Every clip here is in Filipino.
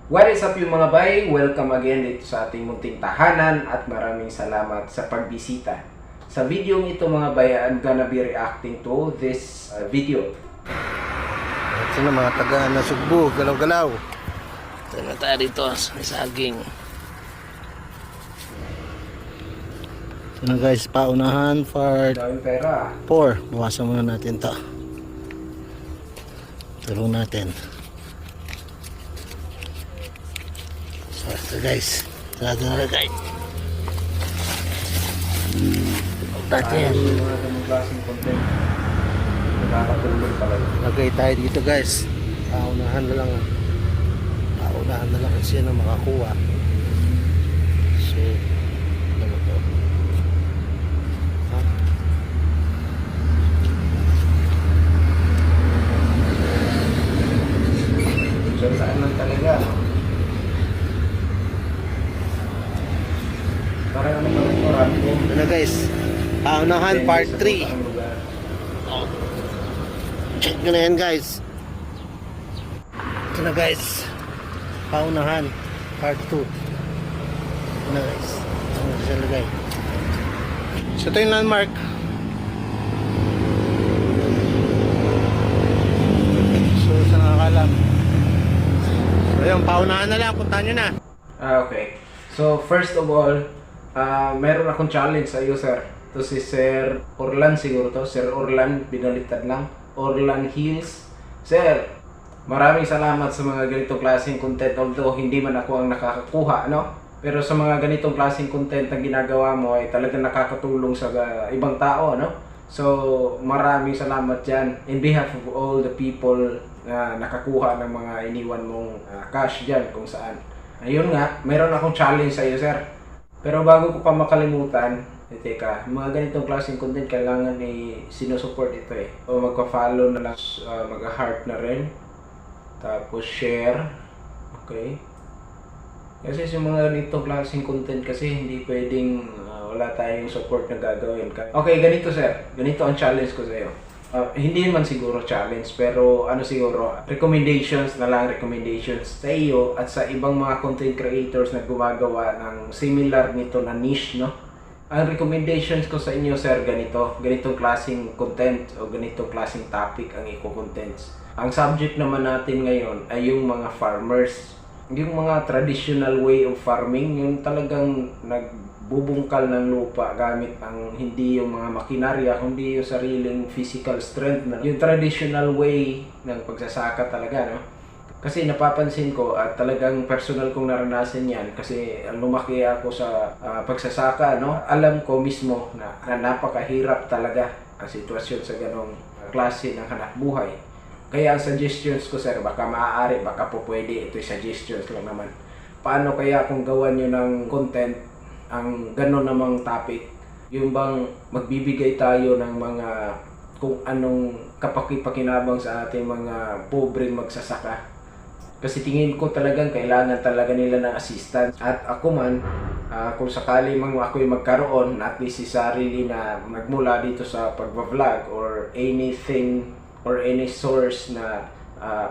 What is up yung mga bay? Welcome again dito sa ating munting tahanan at maraming salamat sa pagbisita. Sa video ito mga bay, I'm gonna be reacting to this video. Ito na mga taga Nasugbu, galaw-galaw. Ito na tayo dito sa saging. Ito na guys, paunahan part Daming pera. 4. Bawasan muna natin to. Tulong natin. So ito guys, sarado na guys. Natin. Yung mga ganung klaseng content. Nakakatulog talaga. Lagay tayo dito guys. Paunahan na lang. Paunahan na lang kasi na makakuha. So, ano to? Ha? So, saan lang talaga. Parang ano ba ito? Rambo. Ito na guys. Paunahan part 3. Ang lugar. Check nyo na yan guys. Ito na guys. Paunahan part 2. Ito na guys. Ito na siya lagay. So ito yung landmark. So sa nakakalam. So yun, paunahan na lang. Puntahan nyo na. Okay. So, first of all, meron akong challenge sa iyo, sir. Ito si Sir Orlan siguro to. Sir Orlan, binaliktad lang. Orlan Hills. Sir, maraming salamat sa mga ganitong klaseng content. Although, hindi man ako ang nakakakuha, no? Pero sa mga ganitong klaseng content na ginagawa mo ay talagang nakakatulong sa ibang tao, no? So, maraming salamat dyan. In behalf of all the people na nakakuha ng mga iniwan mong cash dyan kung saan. Ayun nga, mayroon akong challenge sa iyo, sir. Pero bago ko pa makalimutan, teka, mga ganitong klaseng content kailangan sinusupport ito eh. O magpa-follow na lang, mag-heart na rin. Tapos share. Okay. Kasi sa mga ganitong klaseng content kasi hindi pwedeng wala tayong support na gagawin. Okay, ganito sir. Ganito ang challenge ko sa iyo. Hindi man siguro challenge pero ano siguro recommendations na lang, recommendations sa iyo at sa ibang mga content creators na gumagawa ng similar nito na niche, no? Ang recommendations ko sa inyo sir ganitong klaseng content o ganitong klaseng topic ang i-contents. Ang subject naman natin ngayon ay yung mga farmers, yung mga traditional way of farming, yung talagang nagbubungkal ng lupa gamit ang hindi yung mga makinarya kundi yung sariling physical strength na yung traditional way ng pagsasaka talaga, no? Kasi napapansin ko at talagang personal kong naranasan yan kasi lumaki ako sa pagsasaka, no? Alam ko mismo na napakahirap talaga ang sitwasyon sa ganong klase ng hanapbuhay. Kaya ang suggestions ko sir, baka maaari, baka po pwede, ito'y suggestions lang naman. Paano kaya kung gawan nyo ng content ang ganon namang topic? Yung bang magbibigay tayo ng mga kung anong kapakipakinabang sa ating mga pobreng magsasaka. Kasi tingin ko talagang kailangan talaga nila ng assistance. At ako man, kung sakali mang ako'y magkaroon, at least si sarili na magmula dito sa pagbablog or anything or any source na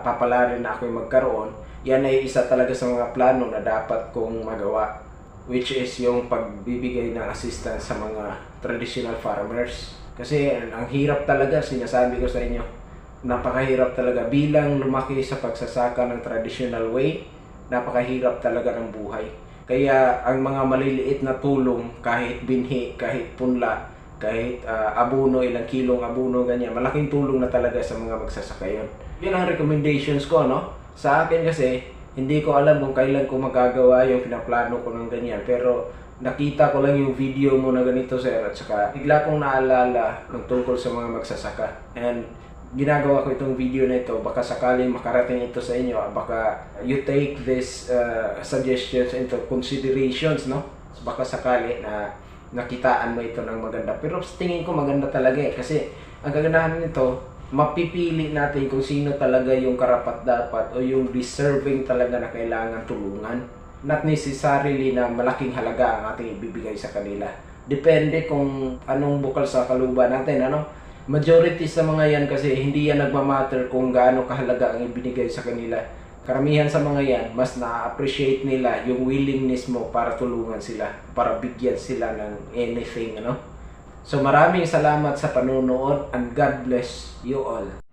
papalarin na ako'y magkaroon, yan ay isa talaga sa mga plano na dapat kong magawa, which is yung pagbibigay ng assistance sa mga traditional farmers. Kasi ang hirap talaga, sinasabi ko sa inyo, napakahirap talaga bilang lumaki sa pagsasaka ng traditional way, napakahirap talaga ng buhay. Kaya ang mga maliliit na tulong, kahit binhi, kahit punla, kahit abono, ilang kilong abono, ganyan, malaking tulong na talaga sa mga magsasaka yun. Yun ang recommendations ko, no? Sa akin kasi, hindi ko alam kung kailan ko magagawa yung pinaplano ko ng ganyan. Pero nakita ko lang yung video mo na ganito sir at saka bigla kong naalala ng tungkol sa mga magsasaka. And ginagawa ko itong video na ito, baka sakaling makarating ito sa inyo, baka you take this suggestions into considerations, no? Baka sakali na nakitaan mo ito ng maganda. Pero tingin ko maganda talaga eh. Kasi ang kagandahan nito, mapipili natin kung sino talaga yung karapat-dapat o yung deserving talaga na kailangan tulungan. Not necessarily na malaking halaga ang ating ibibigay sa kanila. Depende kung anong bukal sa kaluba natin, ano? Majority sa mga yan kasi hindi yan nagmamatter kung gaano kahalaga ang ibinigay sa kanila. karamihan sa mga yan, mas na-appreciate nila yung willingness mo para tulungan sila, para bigyan sila ng anything, ano? So maraming salamat sa panonood and God bless you all.